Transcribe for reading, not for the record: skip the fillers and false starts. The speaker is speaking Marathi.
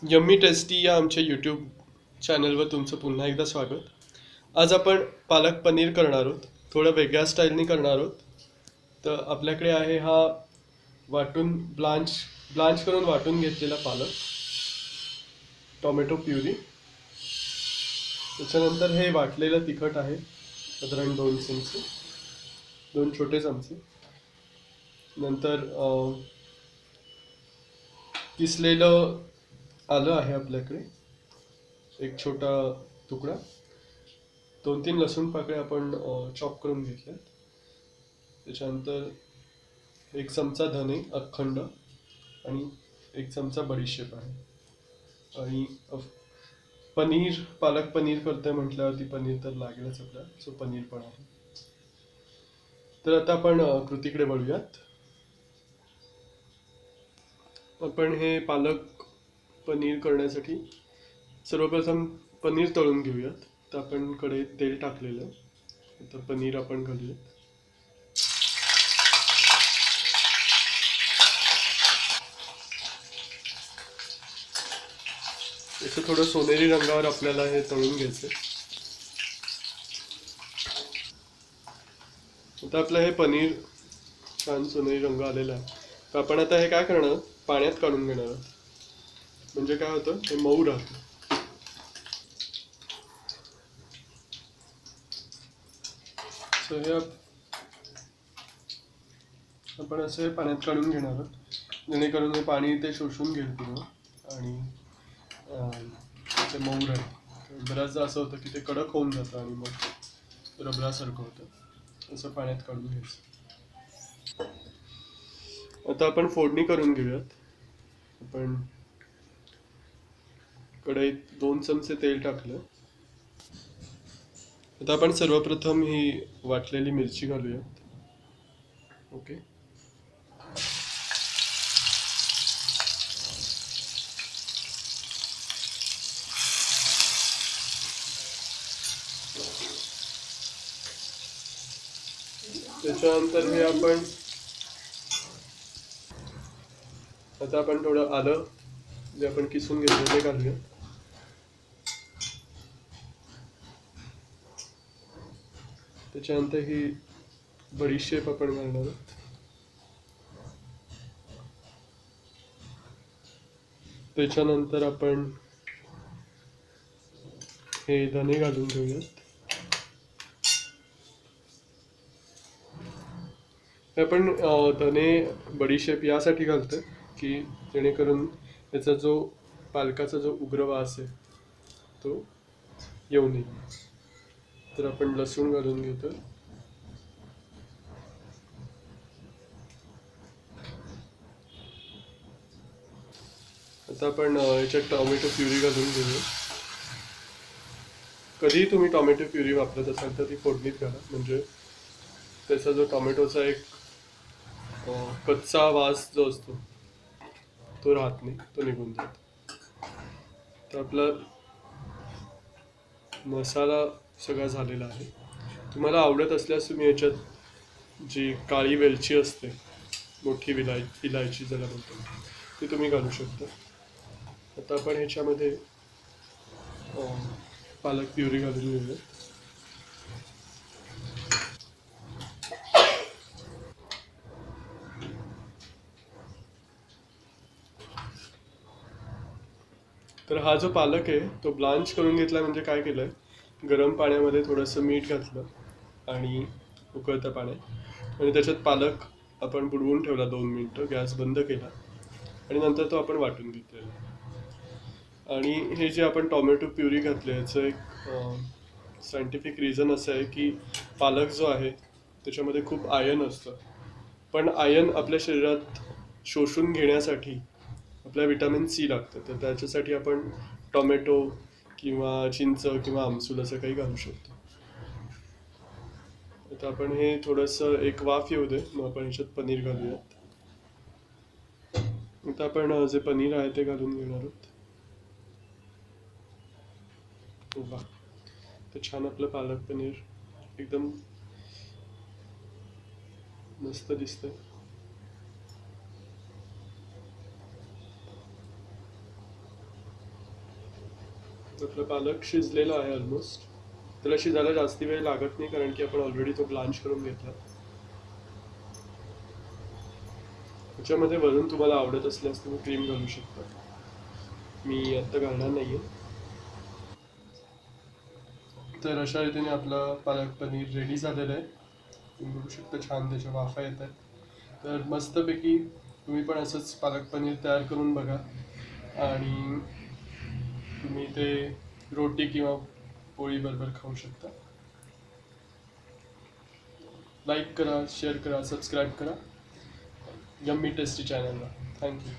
यम्मी टेस्टी या आमच्या यूट्यूब चॅनलवर तुमचं पुन्हा एकदा स्वागत. आज आपण पालक पनीर करणार आहोत. थोडं वेगळ्या स्टाईलने करणार आहोत. तर आपल्याकडे आहे हा वाटून ब्लांच ब्लांच करून वाटून घेतलेला पालक, टोमॅटो प्युरी. त्याच्यानंतर हे वाटलेलं तिखट आहे, साधारण 2 चमचे, 2 छोटे चमचे. नंतर किसलेलं आलं आहे आपल्याकडे, एक छोटा तुकडा. 2-3 लसूण पाकळ्या आपण चॉप करून घेतल्यात. त्याच्यानंतर 1 चमचा धने अखंड आणि 1 चमचा बडीशेप आहे. आणि पनीर, पालक पनीर करतोय म्हटल्यावरती पनीर तर लागेलच आपल्याला, सो पनीर पण आहे. तर आता आपण कृतीकडे वळूयात. आपण हे पालक पनीर करण्यासाठी सर्वप्रथम पनीर तळून घेऊयात. तर आपण कढईत तेल टाकलेलं आहे. आता पनीर आपण घालूयात. याचं थोडं सोनेरी रंगावर आपल्याला हे तळून घ्यायचं. आता आपलं हे पनीर छान सोनेरी रंग आलेला आहे. तर आपण आता हे काय करणार, पाण्यात काढून घेणार आहोत. म्हणजे काय होतं, हे मऊ राहतं. सो हे आपण असं पाण्यात काढून घेणार आहोत, जेणेकरून हे पाणी ते शोषून घेईल पूर्ण आणि ते मऊ राहील. बऱ्याचदा असं होतं की ते कडक होऊन जातं आणि मग रबरासारखं होतं. असं पाण्यात काढून घ्यायचं. आता आपण फोडणी करून घेऊयात. आपण कढईत 2 चमचे तेल टाकलं. आता आपण सर्वप्रथम ही वाटलेली मिरची घालूयात. ओके. त्याच्यानंतर हे आपण आता आपण थोडं आलं जे आपण किसून घेतलं ते घालूया. त्याच्यानंतर ही बडीशेप आपण घालणार आहोत. त्याच्यानंतर आपण हे धने घालून घेऊयात. हे आपण धने बडीशेप यासाठी घालतोय की जेणेकरून त्याचा जो पालकाचा जो उग्र वास आहे तो येऊ नये. तर आपण लसूण घालून घेतो. आता आपण याच्यात टोमॅटो प्युरी घालून घेऊया. कधीही तुम्ही टोमॅटो प्युरी वापरत असाल तर ती फोडणीत घाला, म्हणजे त्याचा जो टोमॅटोचा एक कच्चा वास जो असतो तो राहत नाही, तो निघून जातो. तर आपला मसाला सगळा झालेला आहे. तुम्हाला आवडत असल्यास तुम्ही याच्यात जी काळी वेलची असते, मोठी इलायची ज्याला म्हणतो, ती तुम्ही घालू शकता. आता आपण ह्याच्यामध्ये पालक प्युरी घालून घेऊया. तर हा जो पालक आहे तो ब्लांच करून घेतला, म्हणजे काय केलंय, गरम पाण्यामध्ये थोडंसं मीठ घातलं आणि उकळत्या पाण्यात, आणि त्याच्यात पालक आपण बुडवून ठेवला 2 मिनटं, गॅस बंद केला आणि नंतर तो आपण वाटून घेतलेला. आणि हे जे आपण टोमॅटो प्युरी घातले याचं एक सायंटिफिक रिझन असं आहे की पालक जो आहे त्याच्यामध्ये खूप आयर्न असतं. पण आयर्न आपल्या शरीरात शोषून घेण्यासाठी आपल्याला विटॅमिन सी लागतं. तर त्याच्यासाठी आपण टोमॅटो किंवा चिंच किंवा आमसूल असं काही घालू शकतो. आता आपण हे थोडंसं एक वाफ येऊ दे, मग आपण ह्याच्यात पनीर घालूयात. आता आपण जे पनीर आहे ते घालून घेणार आहोत. वा, तर छान आपलं पालक पनीर एकदम मस्त दिसतंय. आपलं पालक शिजलेला आहे ऑलमोस्ट. त्याला शिजायला जास्ती वेळ लागत नाही कारण की आपण ऑलरेडी तो ब्लांच करून घेतला. त्याच्यामध्ये वरून तुम्हाला आवडत असल्यास तुम्ही क्रीम घालू शकता. मी आता घालणार नाहीये. तर अशा रीतीने आपलं पालक पनीर रेडी झालेलं आहे. तुम्ही बघू शकता छान त्याच्या वाफा येत आहेत. तर मस्तपैकी तुम्ही पण असंच पालक पनीर तयार करून बघा आणि तुम्ही ते रोटी किंवा पोळी बरोबर खाऊ शकता. लाईक करा, शेअर करा, सबस्क्राईब करा यम्मी टेस्टी चॅनलला. थँक्यू.